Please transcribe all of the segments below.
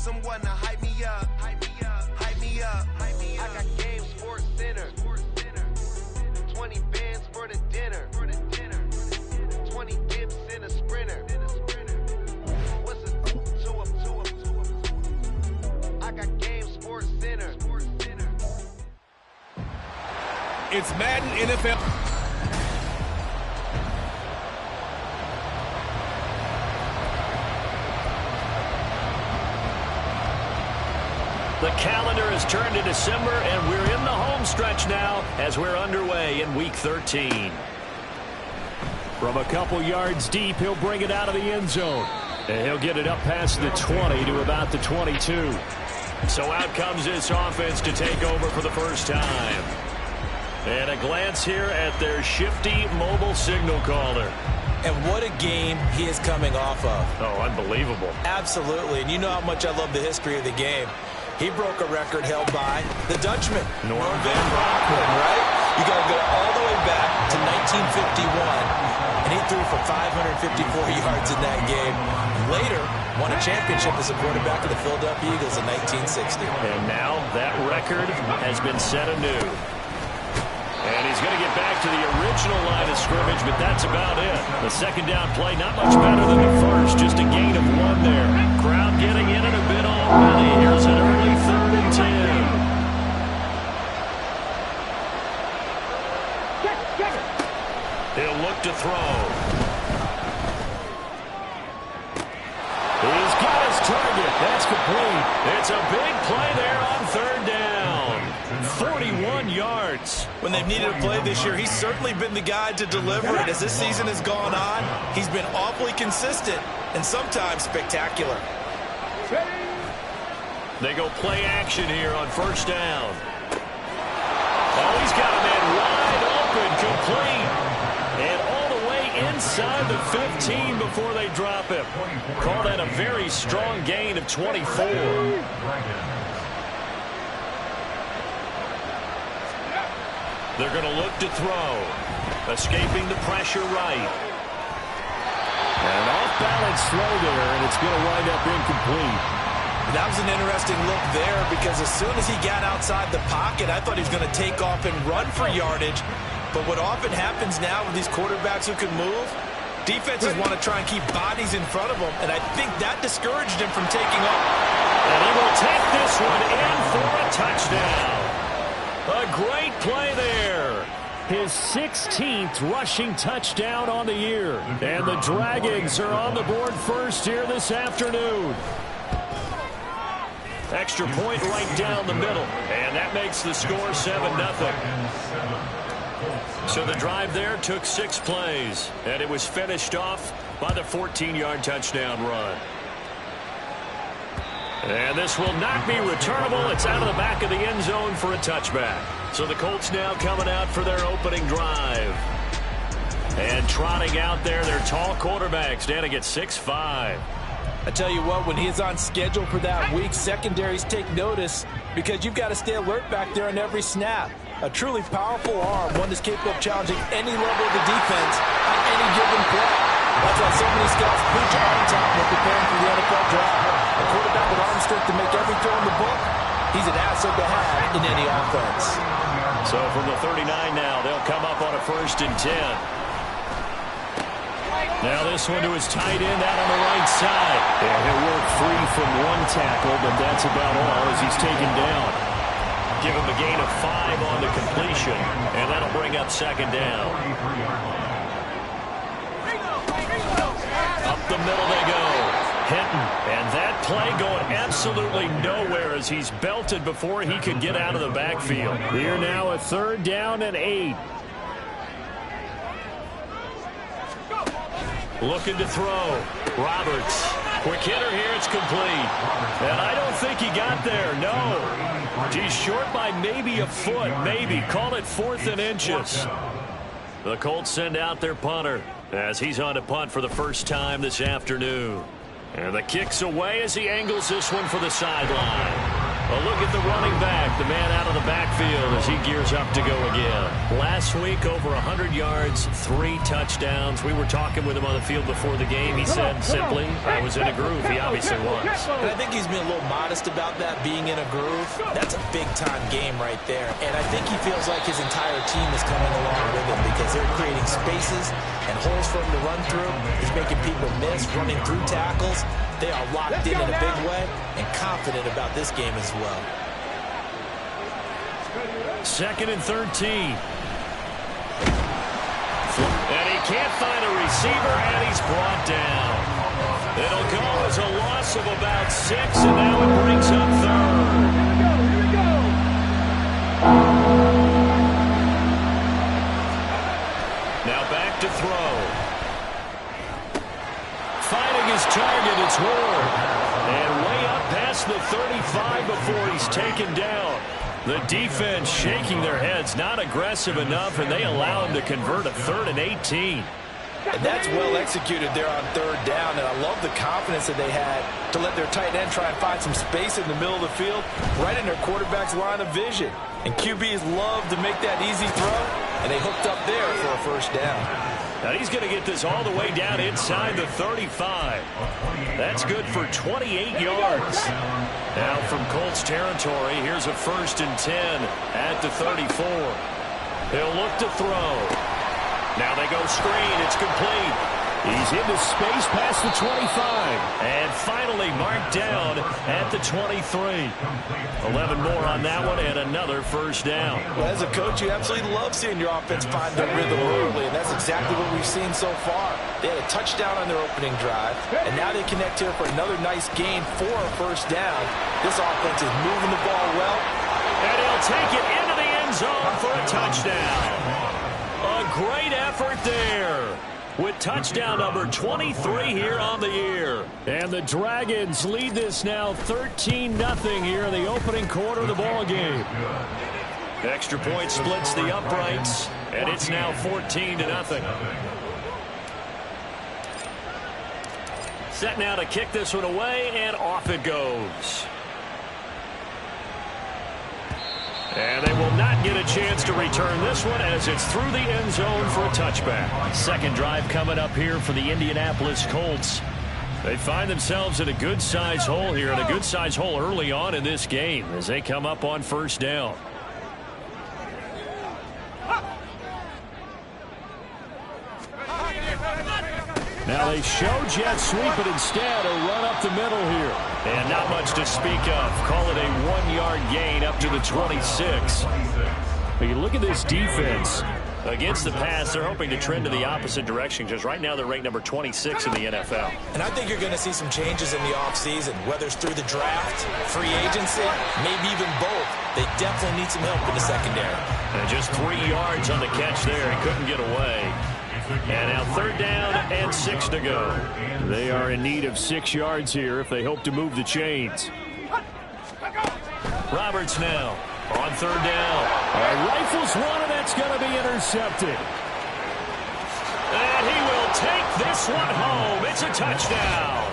someone to hype me up. Hype me up. Hype me up. Hype me up. I got Game Sports Center. 20 bands for the dinner. 20 dips in a sprinter. What's a two up? I got Game Sports Center. It's Madden NFL. The calendar has turned to December, and we're in the home stretch now as we're underway in Week 13. From a couple yards deep, he'll bring it out of the end zone. And he'll get it up past the 20 to about the 22. So out comes this offense to take over for the first time. And a glance here at their shifty mobile signal caller. And what a game he is coming off of. Oh, unbelievable. Absolutely. And you know how much I love the history of the game. He broke a record held by the Dutchman, Norm Van Brocklin, right? You got to go all the way back to 1951, and he threw for 554 yards in that game. Later, won a championship as a quarterback of the Philadelphia Eagles in 1960. And now that record has been set anew. And he's going to get back to the original line of scrimmage, but that's about it. The second down play, not much better than the first, just a gain of 1 there. Crowd getting in it a bit already. Here's an early 3rd and 10. He'll look to throw. He's got his target. That's complete. It's a big play there on 3rd down. 41 yards. When they've needed a play this year, he's certainly been the guy to deliver it. As this season has gone on, he's been awfully consistent and sometimes spectacular. They go play action here on 1st down. Oh, he's got a man wide open, complete. And all the way inside the 15 before they drop him. Call that a very strong gain of 24. They're going to look to throw. Escaping the pressure right. And an off-balance throw there, and it's going to wind up incomplete. That was an interesting look there because as soon as he got outside the pocket, I thought he was going to take off and run for yardage. But what often happens now with these quarterbacks who can move, defenses want to try and keep bodies in front of them, and I think that discouraged him from taking off. And he will take this one in for a touchdown. A great play there. His 16th rushing touchdown on the year. And the Dragons are on the board first here this afternoon. Extra point right down the middle. And that makes the score 7-0. So the drive there took 6 plays. And it was finished off by the 14-yard touchdown run. And this will not be returnable. It's out of the back of the end zone for a touchback. So the Colts now coming out for their opening drive. And trotting out there, their tall quarterback standing at 6'5". I tell you what, when he's on schedule for that week, secondaries take notice because you've got to stay alert back there on every snap. A truly powerful arm, one that's capable of challenging any level of the defense on any given play. That's why so many scouts preach arm talent when preparing for the NFL draft. A quarterback with arm strength to make every throw in the book, he's an asset to have in any offense. So from the 39 now, they'll come up on a 1st and 10. Now this one to his tight end out on the right side. And he'll work free from 1 tackle, but that's about all as he's taken down. Give him a gain of 5 on the completion, and that'll bring up 2nd down. Up the middle they go. Hinton, and that play going absolutely nowhere as he's belted before he could get out of the backfield. Here now a 3rd down and 8. Looking to throw. Roberts. Quick hitter here. It's complete. And I don't think he got there. No. He's short by maybe a foot. Maybe. Call it 4th and inches. The Colts send out their punter as he's on to punt for the first time this afternoon. And the kick's away as he angles this one for the sideline. A look at the running back, the man out of the backfield as he gears up to go again. Last week, over 100 yards, 3 touchdowns. We were talking with him on the field before the game. He said simply, I was in a groove. He obviously was. And I think he's been a little modest about that, being in a groove. That's a big-time game right there. And I think he feels like his entire team is coming along with him because they're creating spaces and holes for him to run through. He's making people miss, running through tackles. They are locked in a big way and confident about this game as well. 2nd and 13. And he can't find a receiver, and he's brought down. It'll go as a loss of about 6, and now it brings up 3rd. Now back to throw. Finding his target, it's Ward. And way up past the 35 before he's taken down. The defense shaking their heads, not aggressive enough, and they allow him to convert a 3rd and 18. And that's well executed there on 3rd down, and I love the confidence that they had to let their tight end try and find some space in the middle of the field, right in their quarterback's line of vision. And QBs love to make that easy throw, and they hooked up there for a 1st down. Now he's going to get this all the way down inside the 35. That's good for 28 yards. Now from Colts territory, here's a 1st and 10 at the 34. He'll look to throw. Now they go screen. It's complete. He's into space past the 25. And finally marked down at the 23. 11 more on that one and another 1st down. Well, as a coach, you absolutely love seeing your offense find their rhythm early, and that's exactly what we've seen so far. They had a touchdown on their opening drive, and now they connect here for another nice gain for a 1st down. This offense is moving the ball well. And he'll take it into the end zone for a touchdown. A great effort there, with touchdown number 23 here on the year. And the Dragons lead this now 13-0 here in the opening quarter of the ball game. Extra point splits the uprights, and it's now 14-0. Set now to kick this one away, and off it goes. And they will not get a chance to return this one as it's through the end zone for a touchback. 2nd drive coming up here for the Indianapolis Colts. They find themselves in a good-sized hole here, and a good-sized hole early on in this game as they come up on 1st down. Now they show jet sweep, but instead a run up the middle here. And not much to speak of. Call it a 1-yard gain up to the 26. But you look at this defense. Against the pass, they're hoping to trend to the opposite direction because right now they're ranked number 26 in the NFL. And I think you're going to see some changes in the offseason, whether it's through the draft, free agency, maybe even both. They definitely need some help in the secondary. And just 3 yards on the catch there. He couldn't get away. And now 3rd down and 6 to go. They are in need of 6 yards here if they hope to move the chains. Roberts now on 3rd down. Rifles one, and that's going to be intercepted. And he will take this one home. It's a touchdown.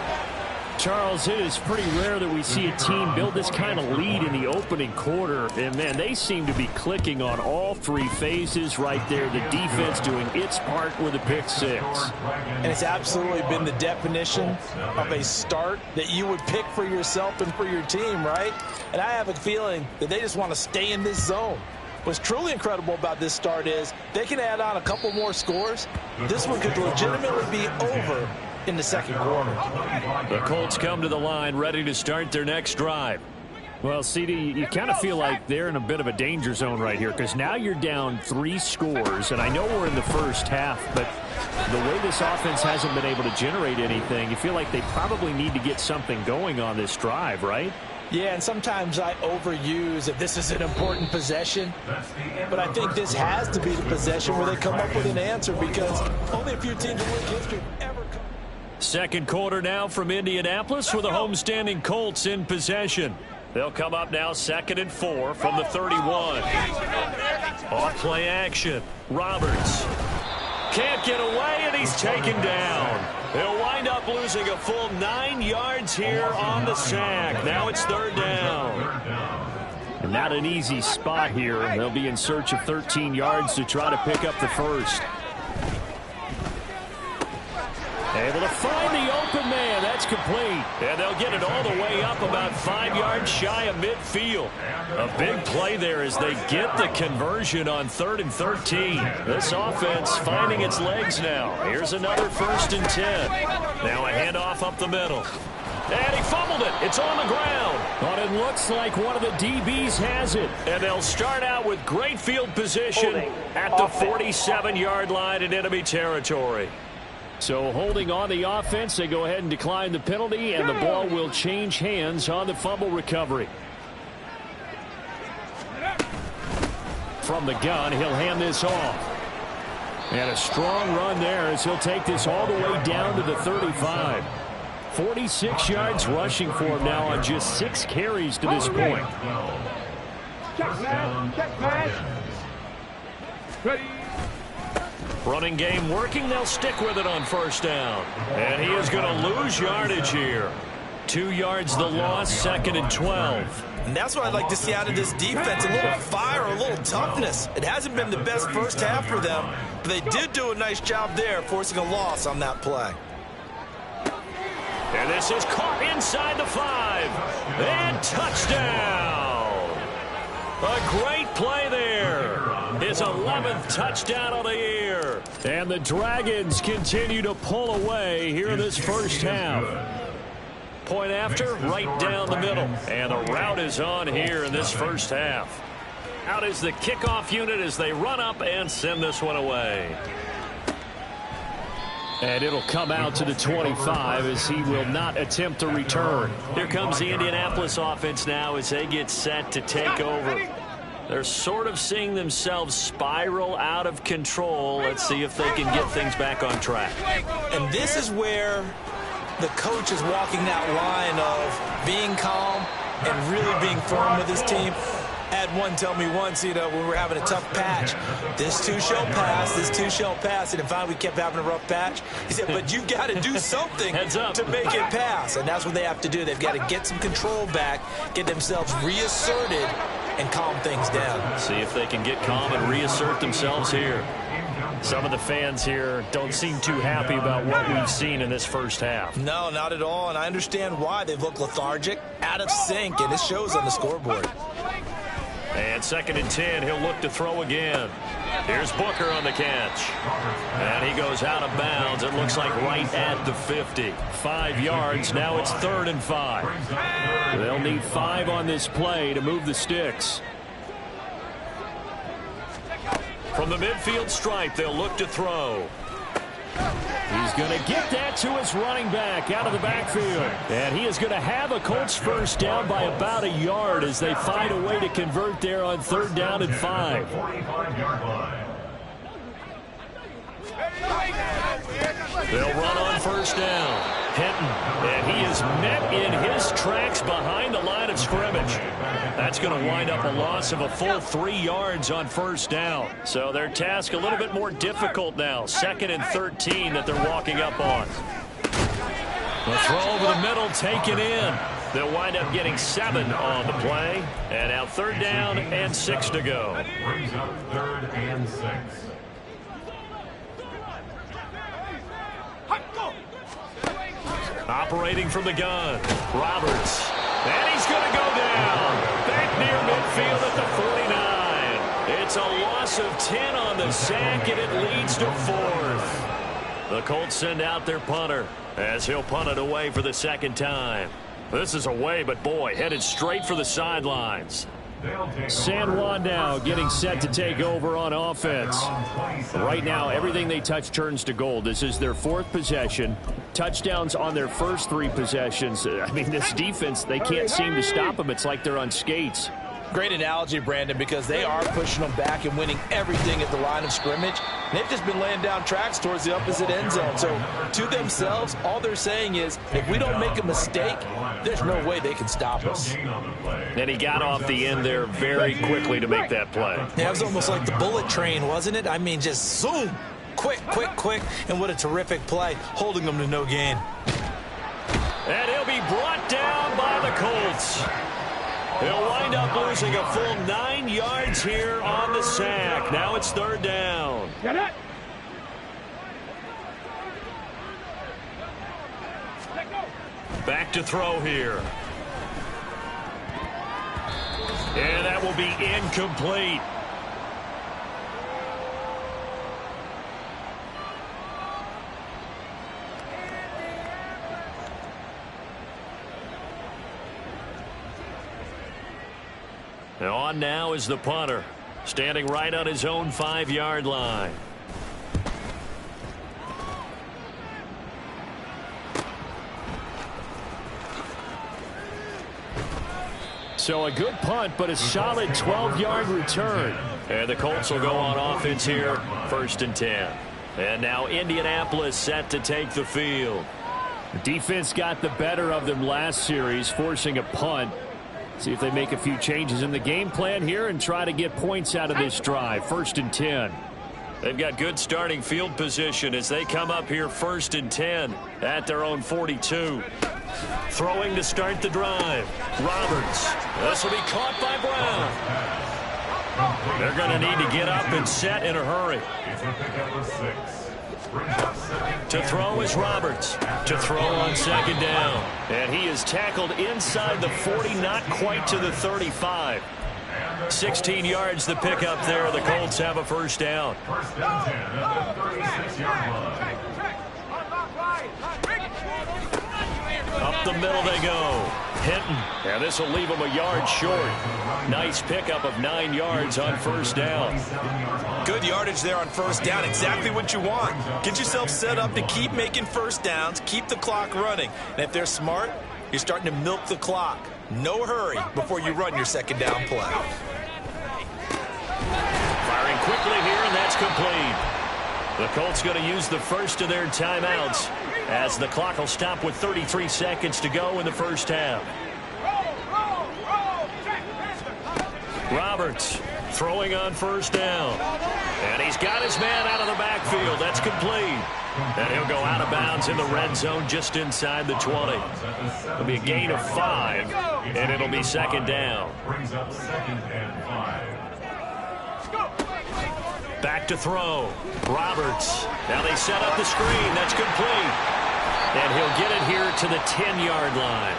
Charles, it is pretty rare that we see a team build this kind of lead in the opening quarter. And, man, they seem to be clicking on all 3 phases right there. The defense doing its part with a pick 6. And it's absolutely been the definition of a start that you would pick for yourself and for your team, right? And I have a feeling that they just want to stay in this zone. What's truly incredible about this start is they can add on a couple more scores. This one could legitimately be over in the 2nd quarter. The Colts come to the line ready to start their next drive. Well, CD, you kind of feel like they're in a bit of a danger zone right here because now you're down 3 scores, and I know we're in the first half, but the way this offense hasn't been able to generate anything, you feel like they probably need to get something going on this drive, right? Yeah, and sometimes I overuse if this is an important possession, but I think this has to be the possession where they come up with an answer because only a few teams in league history ever come. 2nd quarter now from Indianapolis with the homestanding Colts in possession. They'll come up now 2nd and 4 from the 31. Off play action. Roberts can't get away, and he's taken down. He'll wind up losing a full 9 yards here on the sack. Now it's 3rd down. And not an easy spot here. They'll be in search of 13 yards to try to pick up the first. Able to find the open man. That's complete. And they'll get it all the way up about 5 yards shy of midfield. A big play there as they get the conversion on 3rd and 13. This offense finding its legs now. Here's another 1st and 10. Now a handoff up the middle. And he fumbled it. It's on the ground. But it looks like one of the DBs has it. And they'll start out with great field position at the 47-yard line in enemy territory. So holding on the offense, they go ahead and decline the penalty, and the ball will change hands on the fumble recovery. From the gun, he'll hand this off. And a strong run there as he'll take this all the way down to the 35. 46 yards rushing for him now on just 6 carries to this point. Running game working. They'll stick with it on 1st down. And he is going to lose yardage here. 2 yards the loss, 2nd and 12. And that's what I'd like to see out of this defense, a little fire, a little toughness. It hasn't been the best first half for them, but they did do a nice job there, forcing a loss on that play. And this is caught inside the 5. And touchdown. A great play there. His 11th touchdown of the year. And the Dragons continue to pull away here in this first half. Point after, right down the middle. And the route is on here in this first half. Out is the kickoff unit as they run up and send this one away. And it'll come out to the 25 as he will not attempt to return. Here comes the Indianapolis offense now as they get set to take over. They're sort of seeing themselves spiral out of control. Let's see if they can get things back on track. And this is where the coach is walking that line of being calm and really being firm with his team. I had one tell me once, when we were having a tough patch, this too shall pass, this too shall pass. And finally we kept having a rough patch. He said, but you've got to do something to make it pass. And that's what they have to do. They've got to get some control back, get themselves reasserted, and calm things down. See if they can get calm and reassert themselves here. Some of the fans here don't seem too happy about what we've seen in this first half. No, not at all. And I understand why. They've looked lethargic, out of sync, and it shows on the scoreboard. And 2nd and 10, he'll look to throw again. Here's Booker on the catch. And he goes out of bounds. It looks like right at the 50. 5 yards. Now it's 3rd and 5. They'll need 5 on this play to move the sticks. From the midfield stripe, they'll look to throw. He's going to get that to his running back out of the backfield. And he is going to have a Colts first down by about a yard as they find a way to convert there on 3rd down and 5. They'll run on 1st down. Hinton, and he is met in his tracks behind the line of scrimmage. That's going to wind up a loss of a full 3 yards on 1st down. So their task a little bit more difficult now. 2nd and 13 that they're walking up on. The throw over the middle taken in. They'll wind up getting 7 on the play. And now 3rd down and 6 to go. Brings up 3rd and 6. Operating from the gun, Roberts. And he's going to go down. Back near midfield at the 49. It's a loss of 10 on the sack, and it leads to 4th. The Colts send out their punter as he'll punt it away for the 2nd time. This is away, but boy, headed straight for the sidelines. San Juan now getting set to take over on offense. Right now, everything they touch turns to gold. This is their 4th possession. Touchdowns on their first 3 possessions. I mean, this defense, they can't seem to stop them. It's like they're on skates. Great analogy, Brandon, because they are pushing them back and winning everything at the line of scrimmage. And they've just been laying down tracks towards the opposite end zone. So to themselves, all they're saying is, if we don't make a mistake, there's no way they can stop us. And he got off the end there very quickly to make that play. Yeah, it was almost like the bullet train, wasn't it? I mean, just zoom. Quick, and what a terrific play, holding them to no gain. And he'll be brought down by the Colts. He'll wind up losing a full 9 yards here on the sack. Now it's 3rd down. Get it. Back to throw here. And that will be incomplete. And on now is the punter, standing right on his own 5-yard line. So a good punt, but a solid 12-yard return. And the Colts will go on offense here, 1st and 10. And now Indianapolis set to take the field. The defense got the better of them last series, forcing a punt. See if they make a few changes in the game plan here and try to get points out of this drive. 1st and 10. They've got good starting field position as they come up here 1st and 10 at their own 42. Throwing to start the drive. Roberts. This will be caught by Brown. They're going to need to get up and set in a hurry. To throw is Roberts. To throw on 2nd down. And he is tackled inside the 40, not quite to the 35. 16 yards the pickup there. The Colts have a 1st down. 1st and 10 at the 36-yard line. Up the middle they go. Hinton. And this will leave him a yard short. Nice pickup of 9 yards on 1st down. Good yardage there on 1st down. Exactly what you want. Get yourself set up to keep making 1st downs. Keep the clock running. And if they're smart, you're starting to milk the clock. No hurry before you run your 2nd down play. Firing quickly here, and that's complete. The Colts going to use the first of their timeouts as the clock will stop with 33 seconds to go in the 1st half. Roberts throwing on 1st down. And he's got his man out of the backfield. That's complete. And he'll go out of bounds in the red zone just inside the 20. It'll be a gain of 5, and it'll be 2nd down. Brings up 2nd and 5. Back to throw. Roberts. Now they set up the screen. That's complete. And he'll get it here to the 10-yard line.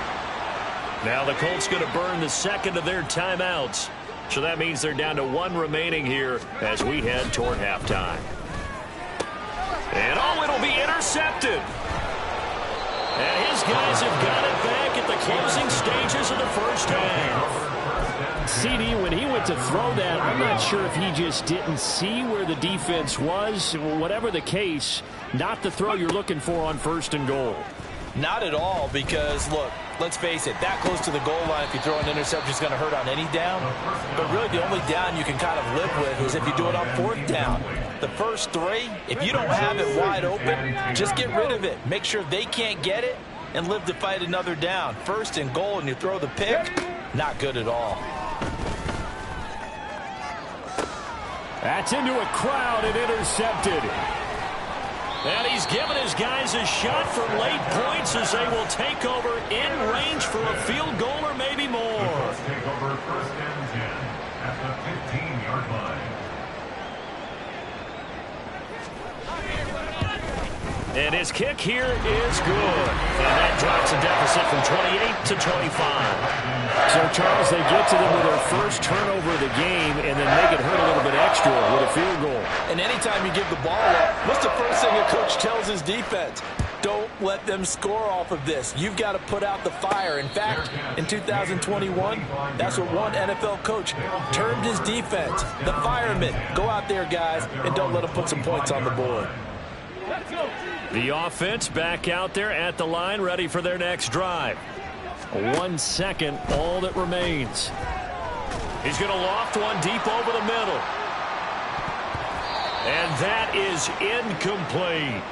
Now the Colts going to burn the 2nd of their timeouts. So that means they're down to 1 remaining here as we head toward halftime. And it'll be intercepted. And his guys have got it back at the closing stages of the 1st half. CD, when he went to throw that, I'm not sure if he just didn't see where the defense was. Whatever the case, not the throw you're looking for on 1st and goal. Not at all, because, look, let's face it, that close to the goal line, if you throw an interception, is going to hurt on any down. But really, the only down you can kind of live with is if you do it on 4th down. The first 3, if you don't have it wide open, just get rid of it. Make sure they can't get it and live to fight another down. 1st and goal, and you throw the pick, not good at all. That's into a crowd and intercepted. And he's given his guys a shot for late points as they will take over in range for a field goal or maybe more. Let's take over 1st and 10 at the 15-yard line. And his kick here is good. And that drops a deficit from 28 to 25. So, Charles, they get to them with their first turnover of the game and then make it hurt a little bit extra with a field goal. And anytime you give the ball up, what's the first thing a coach tells his defense? Don't let them score off of this. You've got to put out the fire. In fact, in 2021, that's what one NFL coach termed his defense. The firemen. Go out there, guys, and don't let them put some points on the board. The offense back out there at the line, ready for their next drive. 1 second, all that remains. He's going to loft one deep over the middle. And that is incomplete.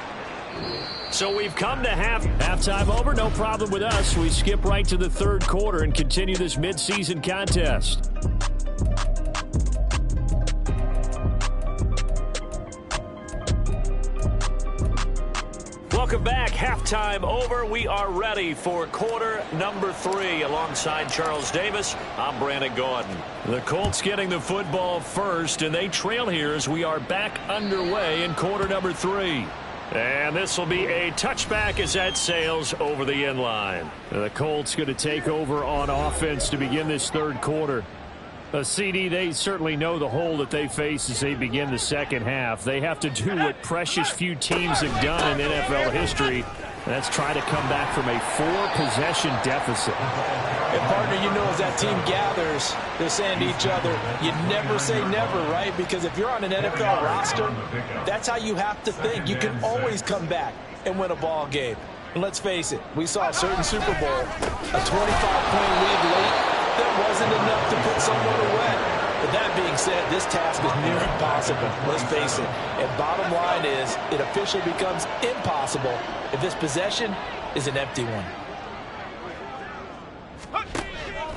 So we've come to halftime over. No problem with us. We skip right to the 3rd quarter and continue this midseason contest. Welcome back. Halftime over. We are ready for quarter number 3. Alongside Charles Davis, I'm Brandon Gaudin. The Colts getting the football first, and they trail here as we are back underway in quarter number 3. And this will be a touchback as that sails over the end line. The Colts going to take over on offense to begin this third quarter. CD, they certainly know the hole that they face as they begin the second half. They have to do what precious few teams have done in NFL history. That's try to come back from a 4-possession deficit. And partner, you know, as that team gathers, they're saying to each other, you never say never, right? Because if you're on an NFL roster, that's how you have to think. You can always come back and win a ball game. And let's face it, we saw a certain Super Bowl, a 25-point lead late. That wasn't enough to put someone away. But that being said, this task is near impossible. Let's face it. And bottom line is, it officially becomes impossible if this possession is an empty one.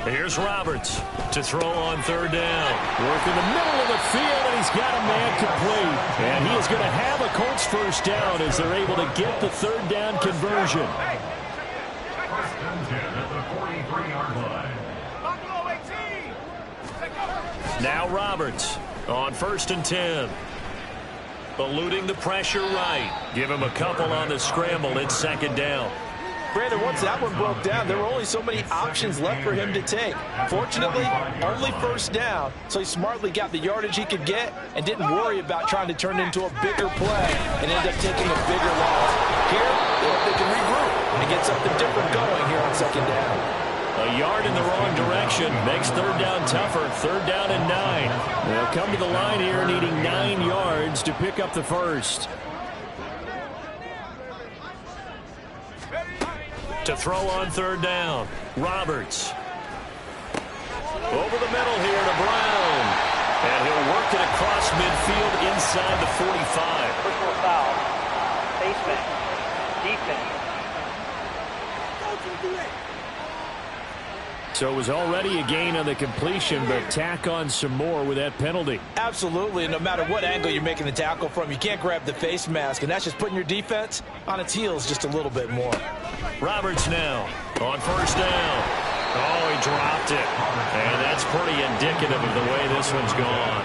Here's Roberts to throw on third down. Work in the middle of the field, and he's got a man complete. And he is going to have a Colts first down as they're able to get the third down conversion. First and 10 at the 43-yard line. Now Roberts on first and 10. Eluding the pressure right. Give him a couple on the scramble. It's second down. Brandon, once that one broke down, there were only so many options left for him to take. Fortunately, only first down, so he smartly got the yardage he could get and didn't worry about trying to turn it into a bigger play and end up taking a bigger loss. Here, they can regroup and get something different going here on second down. A yard in the wrong direction makes third down tougher. Third down and 9. They'll come to the line here needing 9 yards to pick up the first. To throw on third down, Roberts. Over the middle here to Brown. And he'll work it across midfield inside the 45. Personal foul. Face mask. Defense. So it was already a gain on the completion, but tack on some more with that penalty. Absolutely, and no matter what angle you're making the tackle from, you can't grab the face mask, and that's just putting your defense on its heels just a little bit more. Roberts now on first down. Oh, he dropped it. And that's pretty indicative of the way this one's gone.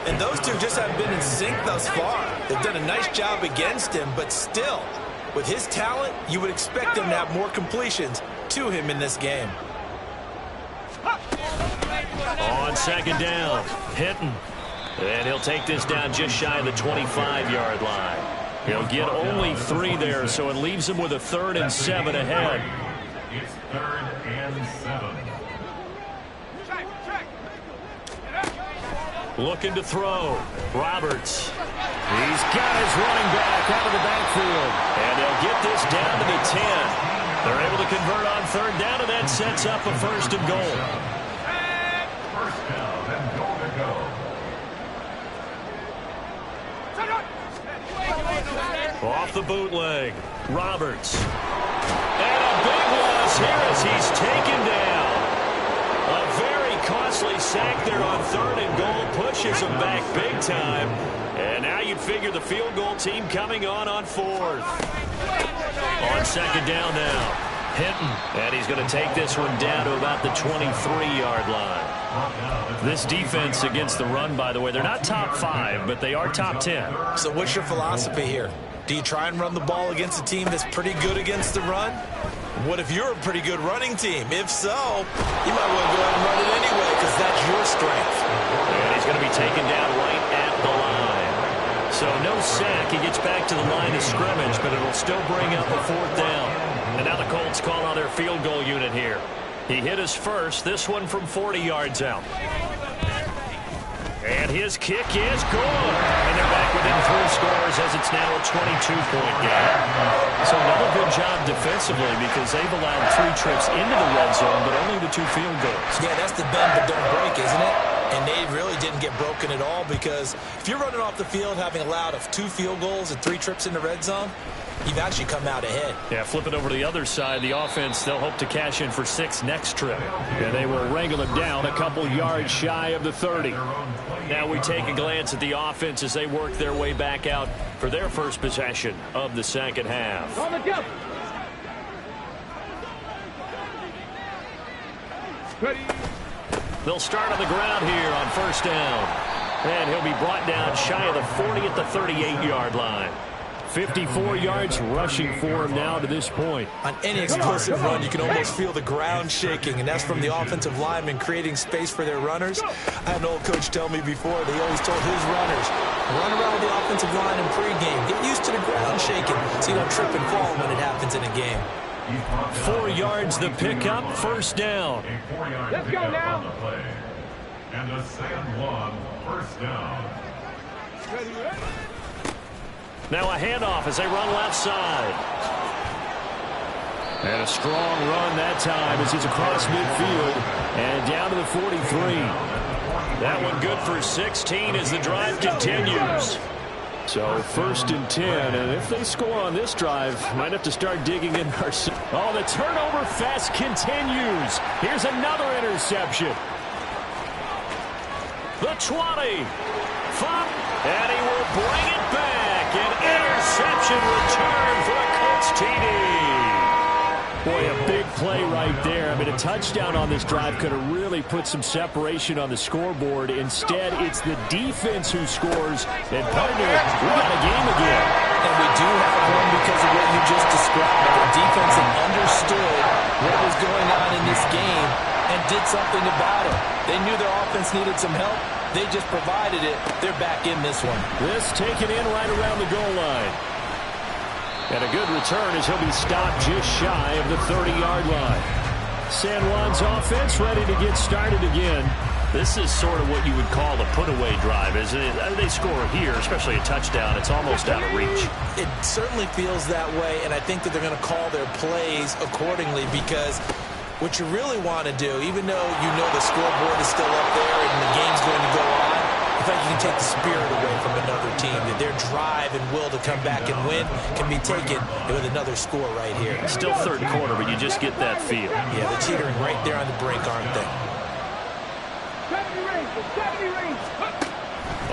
And those two just haven't been in sync thus far. They've done a nice job against him, but still, with his talent, you would expect him to have more completions to him in this game. On second down, Hinton. And he'll take this down just shy of the 25-yard line. He'll get only 3 there, so it leaves him with a 3rd and 7 ahead. It's 3rd and 7. Looking to throw. Roberts. He's got his running back out of the backfield. And they'll get this down to the 10. They're able to convert on third down, and that sets up a 1st and goal. First down and goal to go. Off the bootleg, Roberts. And a big loss here as he's taken down. A very costly sack there on 3rd and goal pushes him back big time. And now you'd figure the field goal team coming on 4th. On second down now, Hinton. And he's going to take this one down to about the 23-yard line. This defense against the run, by the way, they're not top 5, but they are top 10. So what's your philosophy here? Do you try and run the ball against a team that's pretty good against the run? What if you're a pretty good running team? If so, you might want to go out and run it anyway because that's your strength. And he's going to be taken down right at the line. So no sack. He gets back to the line of scrimmage, but it'll still bring up a 4th down. And now the Colts call on their field goal unit here. He hit his first, this one from 40 yards out. And his kick is good. And they're back within 3 scores as it's now a 22-point game. So another good job defensively because they've allowed 3 trips into the red zone, but only the 2 field goals. Yeah, that's the bend but don't break, isn't it? And they really didn't doesn't get broken at all, because if you're running off the field having allowed 2 field goals and 3 trips in the red zone, you've actually come out ahead. Yeah, flip it over to the other side. The offense, they'll hope to cash in for 6 next trip. And they will wrangle it down a couple yards shy of the 30. Now we take a glance at the offense as they work their way back out for their first possession of the second half. They'll start on the ground here on first down. And he'll be brought down shy of the 40 at the 38-yard line. 54 yards rushing for him now to this point. On any explosive run, you can almost feel the ground shaking, and that's from the offensive linemen creating space for their runners. I had an old coach tell me before, they always told his runners, run around the offensive line in pregame. Get used to the ground shaking so you don't trip and fall when it happens in a game. 4 yards the pickup, first down. Let's go now. And a San Juan first down. Now a handoff as they run left side. And a strong run that time as he's across midfield and down to the 43. That one good for 16 as the drive continues. So first and 10, and if they score on this drive, might have to start digging in our... Oh, the turnover fest continues. Here's another interception. The 20. And he will bring it back. An interception return for a Colts TD. Boy, a big play right there. I mean, a touchdown on this drive could have really put some separation on the scoreboard. Instead, it's the defense who scores. And partner, we got a game again. And we do have one because of what you just described. The defense understood what was going on in this game and did something about it. They knew their offense needed some help. They just provided it. They're back in this one. This taken in right around the goal line. And a good return as he'll be stopped just shy of the 30-yard line. San Juan's offense ready to get started again. This is sort of what you would call a put-away drive, isn't it? They score here, especially a touchdown. It's almost out of reach. It certainly feels that way, and I think that they're going to call their plays accordingly, because what you really want to do, even though you know the scoreboard is still up there and the game's going to go on, I think you can take the spirit away from another team. That their drive and will to come back and win can be taken with another score right here. Still third quarter, but you just get that feel. Yeah, they're teetering right there on the brink, aren't they?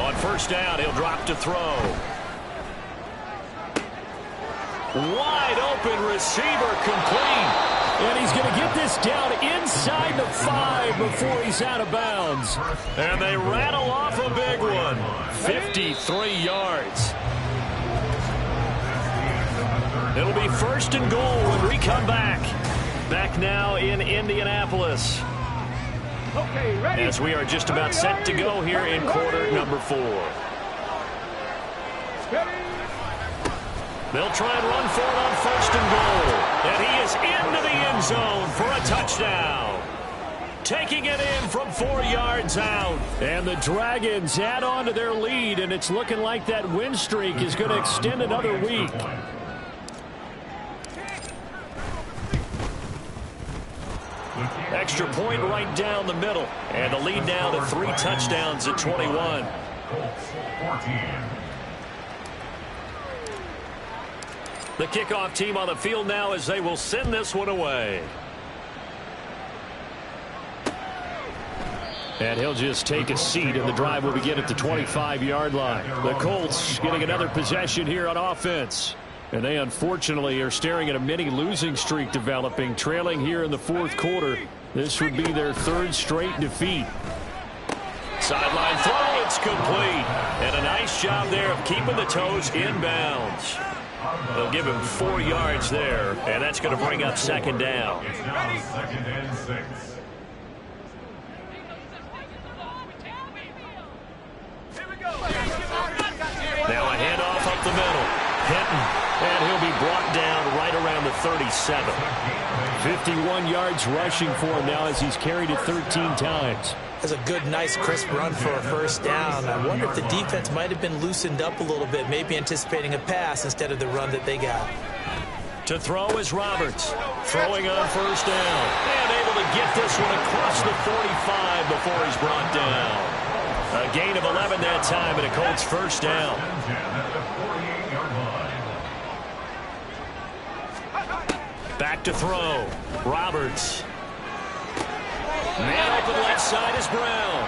On first down, he'll drop to throw. Wide open receiver, complete. And he's going to get this down inside the 5 before he's out of bounds. And they rattle off a big one. 53 yards. It'll be first and goal when we come back. Back now in Indianapolis. Okay, ready. As we are just about set to go here in quarter number 4. They'll try and run for it on first and goal. And he is into the end zone for a touchdown. Taking it in from 4 yards out. And the Dragons add on to their lead, and it's looking like that win streak is going to extend another week. Extra point right down the middle. And the lead now to 3 touchdowns at 21. 14. The kickoff team on the field now as they will send this one away. And he'll just take a seat, and the drive will begin at the 25-yard line. The Colts getting another possession here on offense. And they unfortunately are staring at a mini losing streak developing, trailing here in the 4th quarter. This would be their 3rd straight defeat. Sideline throw, it's complete. And a nice job there of keeping the toes inbounds. They'll give him 4 yards there, and that's going to bring up second down. It's now 2nd and 6. Now a handoff up the middle. Hinton, and he'll be brought down right around the 37. 51 yards rushing for him now as he's carried it 13 times. That's a good, nice, crisp run for a first down. I wonder if the defense might have been loosened up a little bit, maybe anticipating a pass instead of the run that they got. To throw is Roberts. Throwing on first down. And able to get this one across the 45 before he's brought down. A gain of 11 that time, and a Colts first down. Back to throw. Roberts. Man open left side is Brown.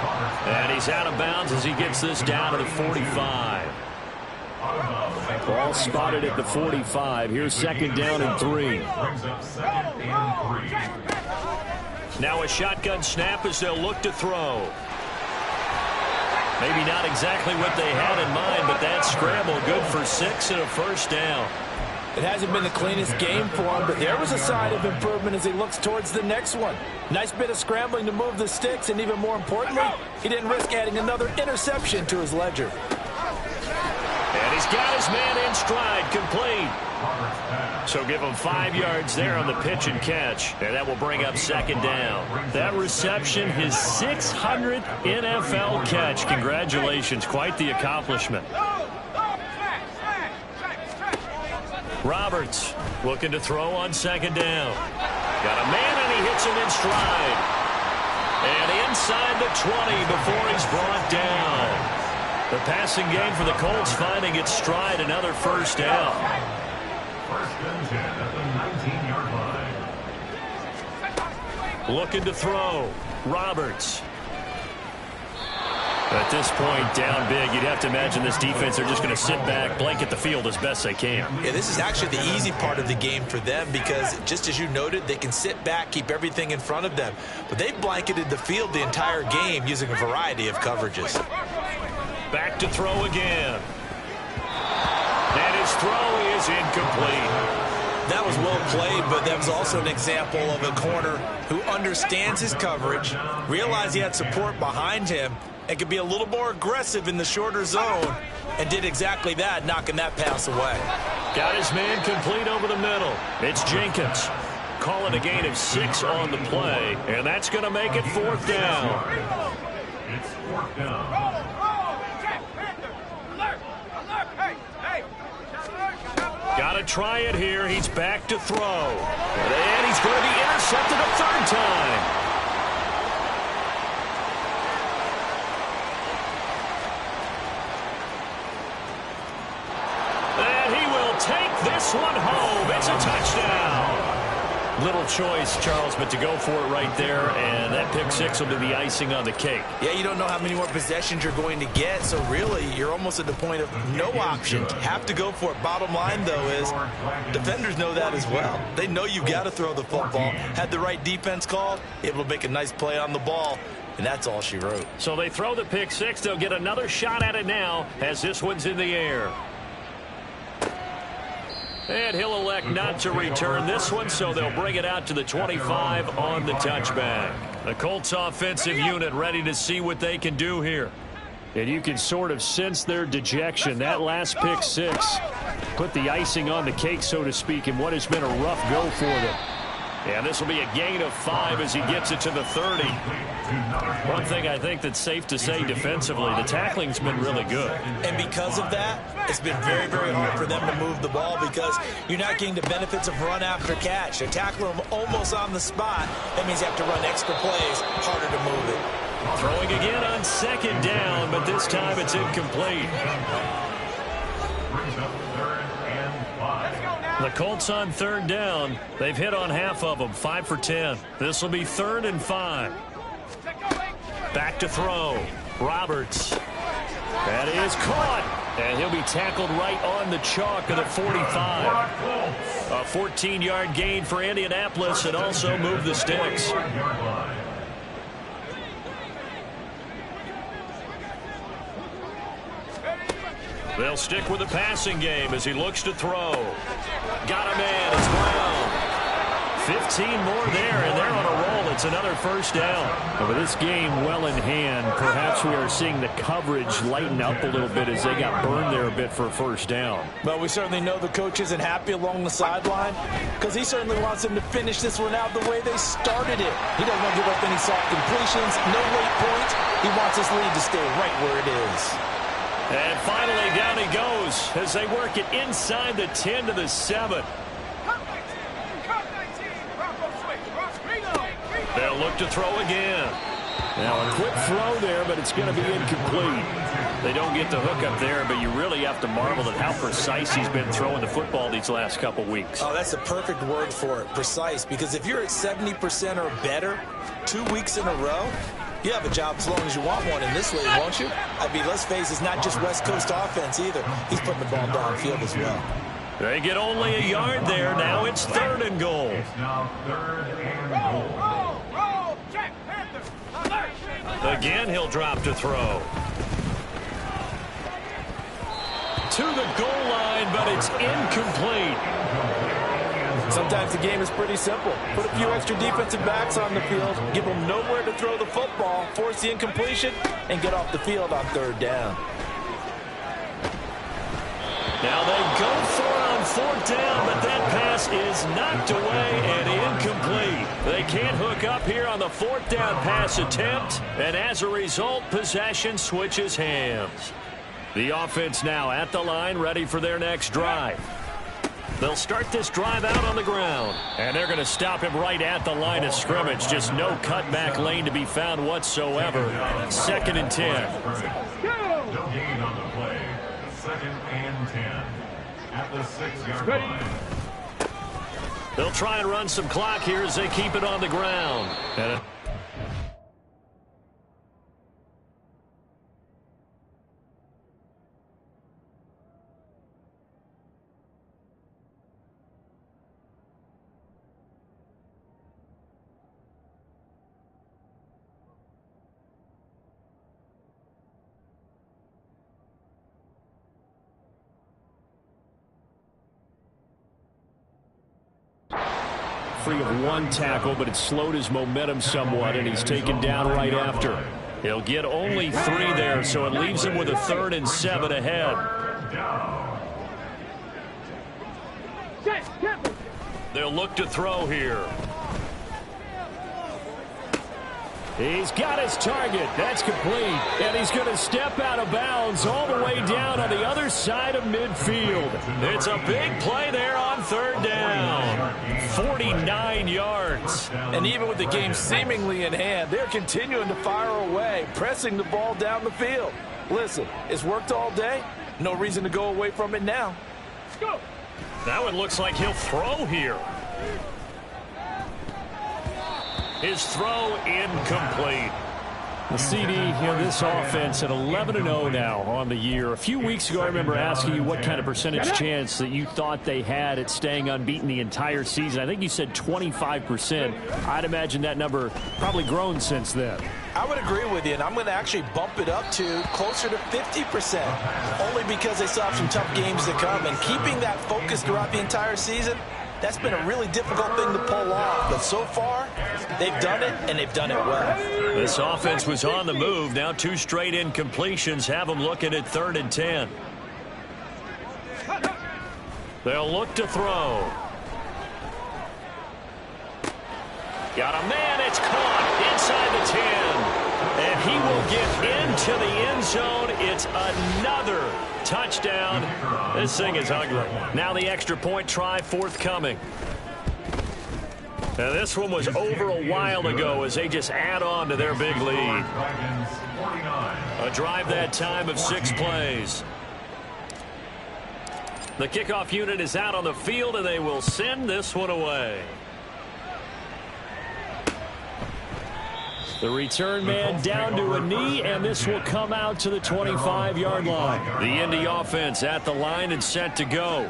And he's out of bounds as he gets this down to the 45. Ball spotted at the 45. Here's second down and 3. Now a shotgun snap as they'll look to throw. Maybe not exactly what they had in mind, but that scramble good for 6 and a first down. It hasn't been the cleanest game for him, but there was a sign of improvement as he looks towards the next one. Nice bit of scrambling to move the sticks, and even more importantly, he didn't risk adding another interception to his ledger. And he's got his man in stride, complete. So give him 5 yards there on the pitch and catch, and that will bring up second down. That reception, his 600th NFL catch. Congratulations, quite the accomplishment. Roberts looking to throw on second down. Got a man, and he hits him in stride. And inside the 20 before he's brought down. The passing game for the Colts finding its stride, another first down. First and 10 at the 19-yard line. Looking to throw. Roberts. At this point, down big, you'd have to imagine this defense, they're just going to sit back, blanket the field as best they can. Yeah, this is actually the easy part of the game for them because, just as you noted, they can sit back, keep everything in front of them. But they've blanketed the field the entire game using a variety of coverages. Back to throw again. And his throw is incomplete. That was well played, but that was also an example of a corner who understands his coverage, realized he had support behind him, and could be a little more aggressive in the shorter zone, and did exactly that, knocking that pass away. Got his man complete over the middle. It's Jenkins. Calling a gain of 6 on the play, and that's going to make it fourth down. It's fourth down. Got to try it here. He's back to throw. And he's going to be intercepted a third time. Take this one home. It's a touchdown. Little choice, Charles, but to go for it right there, and that pick 6 will be the icing on the cake. Yeah, you don't know how many more possessions you're going to get, so really you're almost at the point of no option. Have to go for it. Bottom line, though, is defenders know that as well. They know you've got to throw the football. Had the right defense called, able to make a nice play on the ball, and that's all she wrote. So they throw the pick 6. They'll get another shot at it now as this one's in the air. And he'll elect not to return this one, so they'll bring it out to the 25 on the touchback. The Colts offensive unit ready to see what they can do here. And you can sort of sense their dejection. That last pick 6 put the icing on the cake, so to speak, in what has been a rough go for them. And this will be a gain of 5 as he gets it to the 30. One thing I think that's safe to say defensively, the tackling's been really good. And because of that, it's been very, very hard for them to move the ball because you're not getting the benefits of run after catch. They tackle them almost on the spot. That means you have to run extra plays, harder to move it. Throwing again on second down, but this time it's incomplete. The Colts on third down. They've hit on half of them, 5 for 10. This will be 3rd and 5. Back to throw. Roberts. That is caught. And he'll be tackled right on the chalk of the 45. A 14-yard gain for Indianapolis and also move the sticks. They'll stick with the passing game as he looks to throw. Got a man. It's Brown. 15 more there, and they're on a roll. It's another first down. And with this game well in hand, perhaps we are seeing the coverage lighten up a little bit as they got burned there a bit for a first down. But we certainly know the coach isn't happy along the sideline because he certainly wants them to finish this one out the way they started it. He doesn't want to give up any soft completions, no late points. He wants this lead to stay right where it is. And finally, down he goes as they work it inside the 10 to the 7. They'll look to throw again. Now a quick throw there, but it's going to be incomplete. They don't get the hook up there, but you really have to marvel at how precise he's been throwing the football these last couple weeks. Oh, that's the perfect word for it, precise, because if you're at 70% or better 2 weeks in a row, you have a job as long as you want one in this league, won't you? I mean, let's face it, it's not just West Coast offense either. He's putting the ball downfield as well. They get only a yard there. Now it's 3rd and goal. It's now 3rd and goal. Roll, check, Panther. Alert. Again, he'll drop to throw. To the goal line, but it's incomplete. Sometimes the game is pretty simple. Put a few extra defensive backs on the field, give them nowhere to throw the football, force the incompletion, and get off the field on 3rd down. Now they go for it on 4th down, but that pass is knocked away and incomplete. They can't hook up here on the 4th down pass attempt, and as a result, possession switches hands. The offense now at the line, ready for their next drive. They'll start this drive out on the ground, and they're going to stop him right at the line of scrimmage. Just no cutback lane to be found whatsoever. 2nd and 10. No gain on the play. 2nd and 10 at the 6-yard line. They'll try and run some clock here as they keep it on the ground. And free of 1 tackle, but it slowed his momentum somewhat, and he's taken down right after. He'll get only 3 there, so it leaves him with a 3rd and 7 ahead. They'll look to throw here. He's got his target. That's complete. And he's going to step out of bounds all the way down on the other side of midfield. It's a big play there on 3rd down. 49 yards. And even with the game seemingly in hand, they're continuing to fire away, pressing the ball down the field. Listen, it's worked all day. No reason to go away from it now. Let's go. That one looks like he'll throw here. His throw incomplete. The CD in this offense at 11-0 now on the year. A few weeks ago, I remember asking you what kind of percentage chance that you thought they had at staying unbeaten the entire season. I think you said 25%. I'd imagine that number probably grown since then. I would agree with you, and I'm going to actually bump it up to closer to 50%, only because they still have some tough games to come. And keeping that focus throughout the entire season, that's been a really difficult thing to pull off. But so far, they've done it, and they've done it well. This offense was on the move. Now 2 straight incompletions have them looking at 3rd and 10. They'll look to throw. Got a man. It's caught inside the 10. And he will get into the end zone. It's another touchdown. This thing is ugly. Now the extra point try forthcoming. Now this one was over a while ago as they just add on to their big lead. A drive that time of 6 plays. The kickoff unit is out on the field, and they will send this one away. The return man down to a knee, and this will come out to the 25-yard line. The Indy offense at the line and set to go.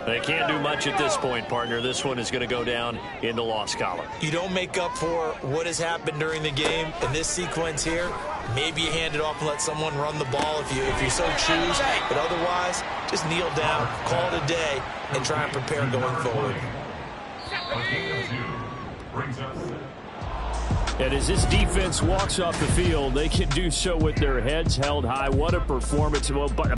They can't do much at this point, partner. This one is going to go down in the loss column. You don't make up for what has happened during the game in this sequence here. Maybe you hand it off and let someone run the ball if you so choose. But otherwise, just kneel down, call it a day, and try and prepare going forward. And as this defense walks off the field, they can do so with their heads held high. What a performance. Well, but